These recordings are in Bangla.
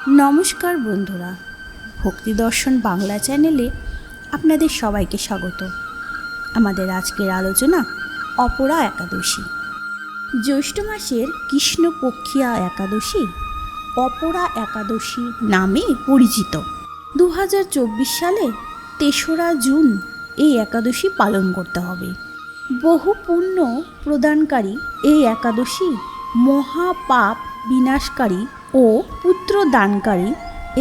নমস্কার বন্ধুরা, ভক্তি দর্শন বাংলা চ্যানেলে আপনাদের সবাইকে স্বাগত। আমাদের আজকের আলোচনা অপরা একাদশী। জ্যৈষ্ঠ মাসের কৃষ্ণপক্ষিয়া একাদশী অপরা একাদশী নামে পরিচিত। 2024 সালে 3রা জুন এই একাদশী পালন করতে হবে। বহু পুণ্য প্রদানকারী এই একাদশী মহাপাপ বিনাশকারী ও পুত্র দানকারী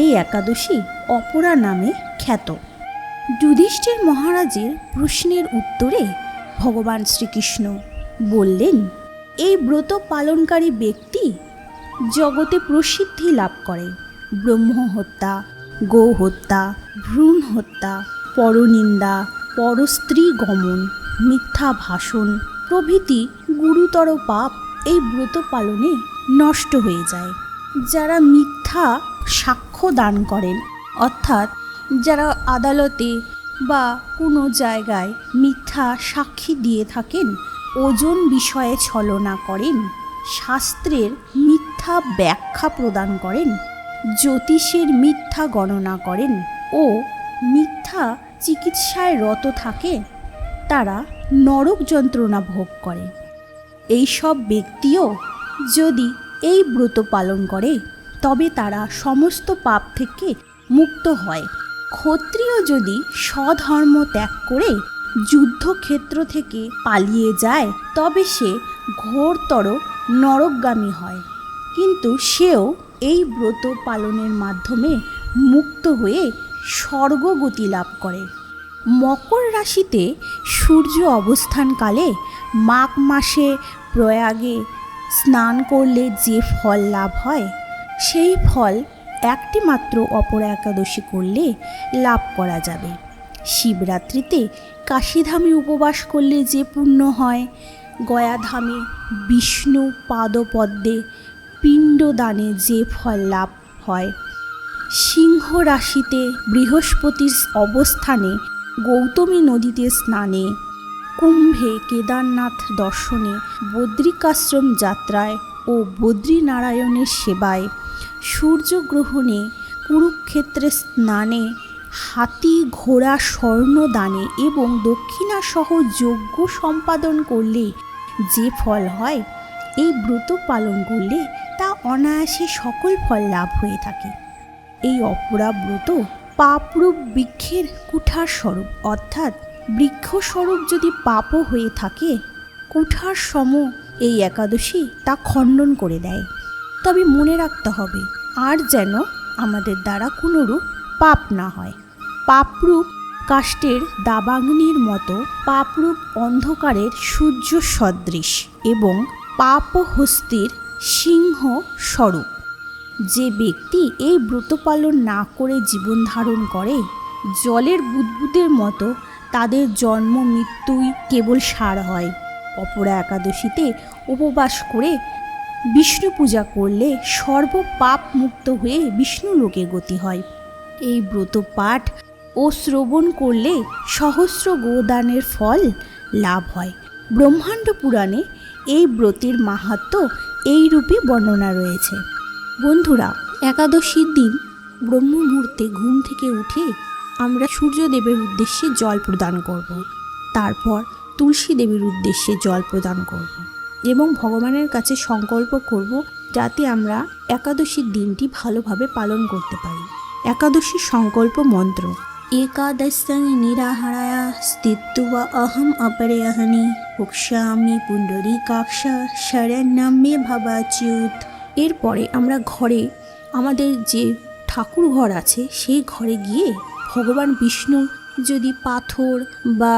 এই একাদশী অপরা নামে খ্যাত। যুধিষ্ঠির মহারাজের প্রশ্নের উত্তরে ভগবান শ্রীকৃষ্ণ বললেন, এই ব্রত পালনকারী ব্যক্তি জগতে প্রসিদ্ধি লাভ করে। ব্রহ্ম হত্যা, গো হত্যা, ভ্রূণ হত্যা, পরনিন্দা, পরস্ত্রী গমন, মিথ্যা ভাষণ প্রভৃতি গুরুতর পাপ এই ব্রত পালনে নষ্ট হয়ে যায়। যারা মিথ্যা সাক্ষ্য দান করেন, অর্থাৎ যারা আদালতে বা কোনো জায়গায় মিথ্যা সাক্ষী দিয়ে থাকেন, ওজন বিষয়ে ছলনা করেন, শাস্ত্রের মিথ্যা ব্যাখ্যা প্রদান করেন, জ্যোতিষের মিথ্যা গণনা করেন ও মিথ্যা চিকিৎসায় রত থাকে, তারা নরক যন্ত্রণা ভোগ করে। এইসব ব্যক্তিও যদি এই ব্রত পালন করে তবে তারা সমস্ত পাপ থেকে মুক্ত হয়। ক্ষত্রিয় যদি স্বধর্ম ত্যাগ করে যুদ্ধক্ষেত্র থেকে পালিয়ে যায় তবে সে ঘোরতর নরকগামী হয়, কিন্তু সেও এই ব্রত পালনের মাধ্যমে মুক্ত হয়ে স্বর্গগতি লাভ করে। মকর রাশিতে সূর্য অবস্থানকালে মাঘ মাসে প্রয়াগে স্নান করলে যে ফল লাভ হয়, সেই ফল একটি মাত্র অপরা একাদশী করলে লাভ করা যাবে। শিবরাত্রিতে কাশীধামে উপবাস করলে যে পুণ্য হয়, গয়াধামে বিষ্ণু পাদপদ্মে পিণ্ডদানে যে ফল লাভ হয়, সিংহ রাশিতে বৃহস্পতির অবস্থানে গৌতমী নদীতে স্নানে, কুম্ভে কেদারনাথ দর্শনে, বদ্রিকাশ্রম যাত্রায় ও বদ্রীনারায়ণের সেবায়, সূর্যগ্রহণে, কুরুক্ষেত্রে স্নানে, হাতি ঘোড়া স্বর্ণদানে এবং দক্ষিণাসহ যজ্ঞ সম্পাদন করলে যে ফল হয়, এই ব্রত পালন করলে তা অনায়াসে সকল ফল লাভ হয়ে থাকে। এই অপরা ব্রত পাপরূপ বৃক্ষের কুঠার স্বরূপ, অর্থাৎ বৃক্ষস্বরূপ যদি পাপও হয়ে থাকে, কুঠার সম এই একাদশী তা খণ্ডন করে দেয়। তবে মনে রাখতে হবে আর যেন আমাদের দ্বারা কোনোরূপ পাপ না হয়। পাপরূপ কাষ্ঠের দাবাগ্নির মতো পাপরূপ অন্ধকারের সূর্য সদৃশ এবং পাপহস্তির সিংহ স্বরূপ। যে ব্যক্তি এই ব্রত পালন না করে জীবন ধারণ করে, জলের বুদবুদের মতো তাদের জন্ম মৃত্যুই কেবল সার হয়। অপরা একাদশীতে উপবাস করে বিষ্ণু পূজা করলে সর্বপাপ মুক্ত হয়ে বিষ্ণু লোকে গতি হয়। এই ব্রত পাঠ ও শ্রবণ করলে সহস্র গোদানের ফল লাভ হয়। ব্রহ্মাণ্ড পুরাণে এই ব্রতের মাহাত্ম্য এই রূপে বর্ণনা রয়েছে। বন্ধুরা, একাদশীর দিন ব্রহ্ম মুহূর্তে ঘুম থেকে উঠে আমরা সূর্যদেবের উদ্দেশ্যে জল প্রদান করব। তারপর তুলসী দেবীর উদ্দেশ্যে জল প্রদান করব এবং ভগবানের কাছে সংকল্প করব যাতে আমরা একাদশীর দিনটি ভালোভাবে পালন করতে পারি। একাদশীর সংকল্প মন্ত্র: একাদশং নিরাহারায়া স্থিত্বা অহম অপরেহনি ভক্ষ্যামি পুণ্ডরীকাক্ষ শরণ্যং মে ভবাচ্যুত। এরপরে আমরা ঘরে, আমাদের যে ঠাকুর ঘর আছে সেই ঘরে গিয়ে ভগবান বিষ্ণু যদি পাথর বা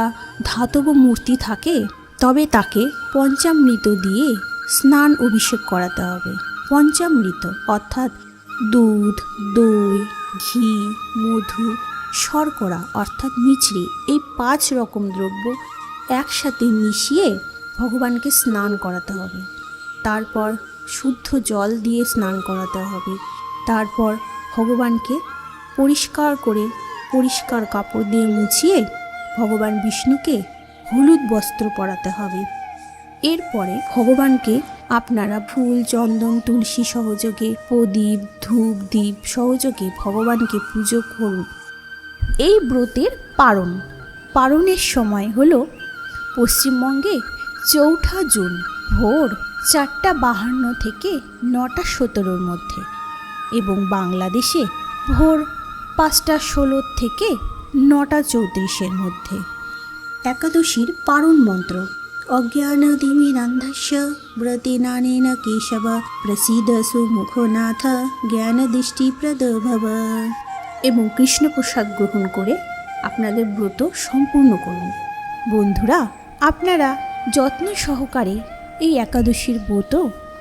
ধাতব মূর্তি থাকে তবে তাকে পঞ্চামৃত দিয়ে স্নান অভিষেক করাতে হবে। পঞ্চামৃত অর্থাৎ দুধ, দই, ঘি, মধু, শর্করা অর্থাৎ মিছরি, এই 5 রকম দ্রব্য একসাথে মিশিয়ে ভগবানকে স্নান করাতে হবে। তারপর শুদ্ধ জল দিয়ে স্নান করাতে হবে। তারপর ভগবানকে পরিষ্কার করে পরিষ্কার কাপড় দিয়ে মুছিয়ে ভগবান বিষ্ণুকে হলুদ বস্ত্র পরাতে হবে। এরপরে ভগবানকে আপনারা ফুল, চন্দন, তুলসী সহযোগে, প্রদীপ, ধূপ, দীপ সহযোগে ভগবানকে পুজো করুন। এই ব্রতের পারণের সময় হলো পশ্চিমবঙ্গে 4 জুন ভোর 4:52 থেকে 9:17 মধ্যে এবং বাংলাদেশে ভোর 5:16 থেকে 9:34 মধ্যে। একাদশীর পারণ মন্ত্র: অজ্ঞানতিমিরান্ধস্য ব্রতেনানেন কেশব প্রসীদ সুমুখনাথ জ্ঞানদৃষ্টিপ্রদ ভব। এবং কৃষ্ণপ্রসাদ গ্রহণ করে আপনাদের ব্রত সম্পূর্ণ করুন। বন্ধুরা, আপনারা যত্ন সহকারে এই একাদশীর ব্রত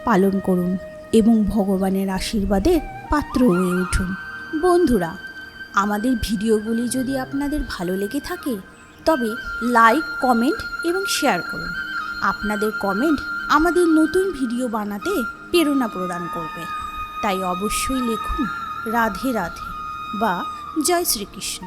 পালন করুন এবং ভগবানের আশীর্বাদের পাত্র হয়ে উঠুন। বন্ধুরা, আমাদের ভিডিওগুলি যদি আপনাদের ভালো লেগে থাকে তবে লাইক, কমেন্ট এবং শেয়ার করুন। আপনাদের কমেন্ট আমাদের নতুন ভিডিও বানাতে প্রেরণা প্রদান করবে। তাই অবশ্যই লিখুন রাধে রাধে বা জয় শ্রীকৃষ্ণ।